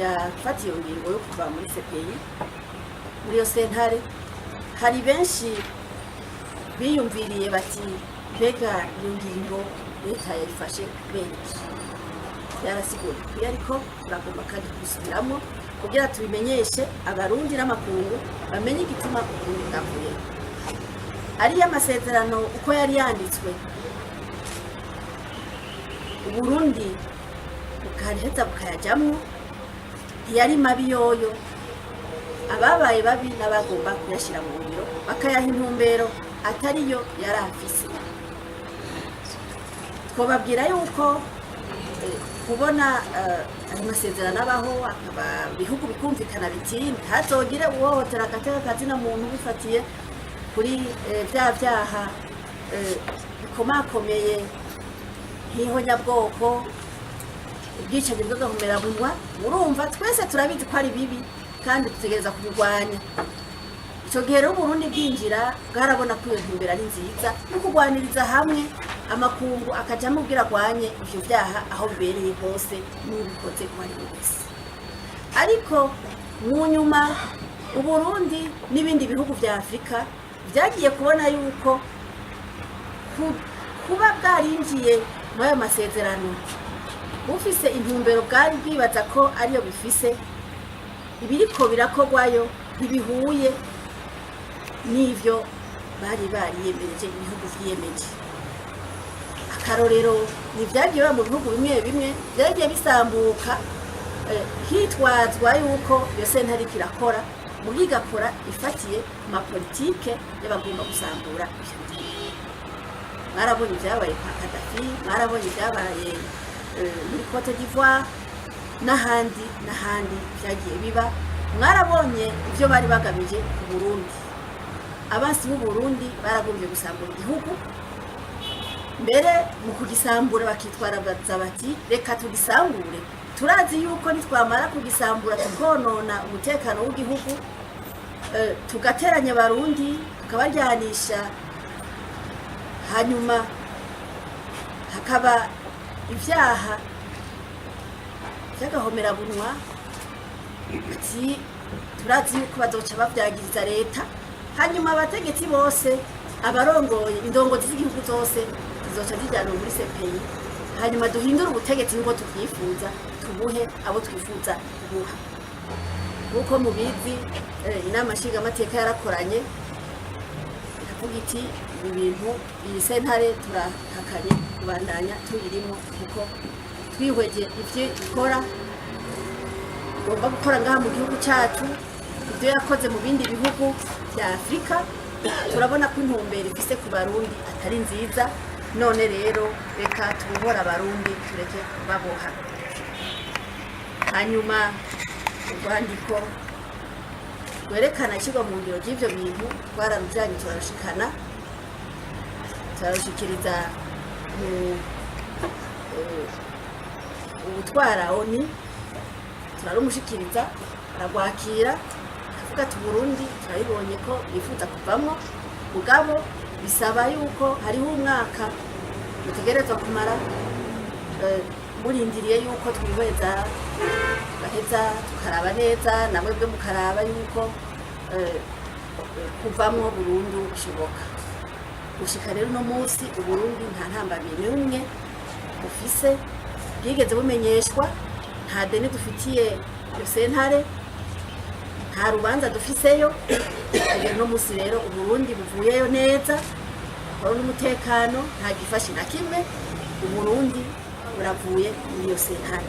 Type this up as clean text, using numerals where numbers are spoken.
yafatiye ingingo yo kuva muri CPI muri yo sentare hari benshi biyumviriye bati mbega iyo ngingo leta yayifashe benshi yarasiguye ariko turagomba kandi gusubiramo kugira tubimenyeshe abarundi n'amakungu bamenye igituma Uburundi bwavuye ari amasezerano uko yari yanditswe Uburundi bukariheza bukayajamwo ntiyari mabi yoyo ababaye babi n'abagomba kuyashira mu ngiro bakayaha intumbero atariyo yari afise twababwira yuko kubona amasezerano abaho akaba bihugu bikumvikana biti ntazogire uwohotera agateka kazina muntu bifatiye kuri vya vyaha bikomakomeye nk'ihonyabwoko ubwicanyi bw'agahomerabunwa murumva twese turabizi ko ari bibi kandi dutegereza kubirwanya icyo gihe rero Uburundi bwinjira bwarabona ko iyo ntumbero ari nziza no kurwaniriza hamwe amakungu akajamo ubwira arwanye ivyo vyaha aho bibereye hose n'ubikoze ko ari wese ariko mu nyuma Uburundi n'ibindi bihugu vya Afrika vyagiye kubona yuko kuba bwarinjiye muri ayo masezerano bufise intumbero bwari bwibaza ko ariyo bifise ibiriko birakogwayo ntibihuye n'ivyo bari bariyemereje ibihugu vyiyemeje akarorero nivyagiye mu bihugu bimwe bimwe vyagiye bisambuka hitwazwa yuko iyo sentare irakora mugigakora ifatiye ku mapolitike y'abagomba gusambura mwarabonye ibyabaye kwa Kadafi mwarabonye ibyabaye muri Cote d'Ivoire n'ahandi vyagiye biba mwarabonye ivyo bari bagamije ku Burundi abasi b'u Burundi baragombye gusambura igihugu mbere mu kugisambura bakitwara bati reka tugisambure turazi yuko nitwamara kugisambura tukonona umutekano w'igihugu tugateranya Barundi tukabaryanisha hanyuma hakaba ivyaha vy'agahomerabunwa ati turazi yuko bazoca bavyagiriza leta hanyuma abategetsi bose abarongoye indongozi z'igihugu zose zizoca zijana muri CPI hanyuma duhindura ubutegetsi ngo tuvyifuza tubuhe abo twifuza kubuha kuko mubizi inama nshingamateka yarakoranye ikavuga iti ibi bintu iyi sentare turahakanye kubandanya tuyirimo kuko twihweje ivyo ikora igomba gukora ngaha mu gihugu cyacu ibyo yakoze mu bindi bihugu bya Afrika turabona ko intumbero ifise ku Barundi atari nziza none rero reka tubohora Abarundi tureke baboha hanyuma urwandiko rwerekana ishyirwa mu ngiro ry'ivyo bintu twararujanye turarushikiriza ubutwara ONU turarumushikiriza aragwakira avuga ati Burundi turabibonye ko bifuza kuvamwo mugabo bisaba yuko hariho umwaka dutegerezwa kumara murindiriye yuko twihweza tugaheza tukaraba neza namwe bwe mukaraba yuko kuvamwo burundu bishoboka gushika rero no munsi Uburundi nta ntambamye n'umwe bufise bwigeze bumenyeshwa nta deni dufitiye iyo sentare nta rubanza dufiseyo no munsi rero Uburundi buvuyeyo neza aho n'umutekano nta gifashe na kimwe Uburundi buravuye muri iyo sentare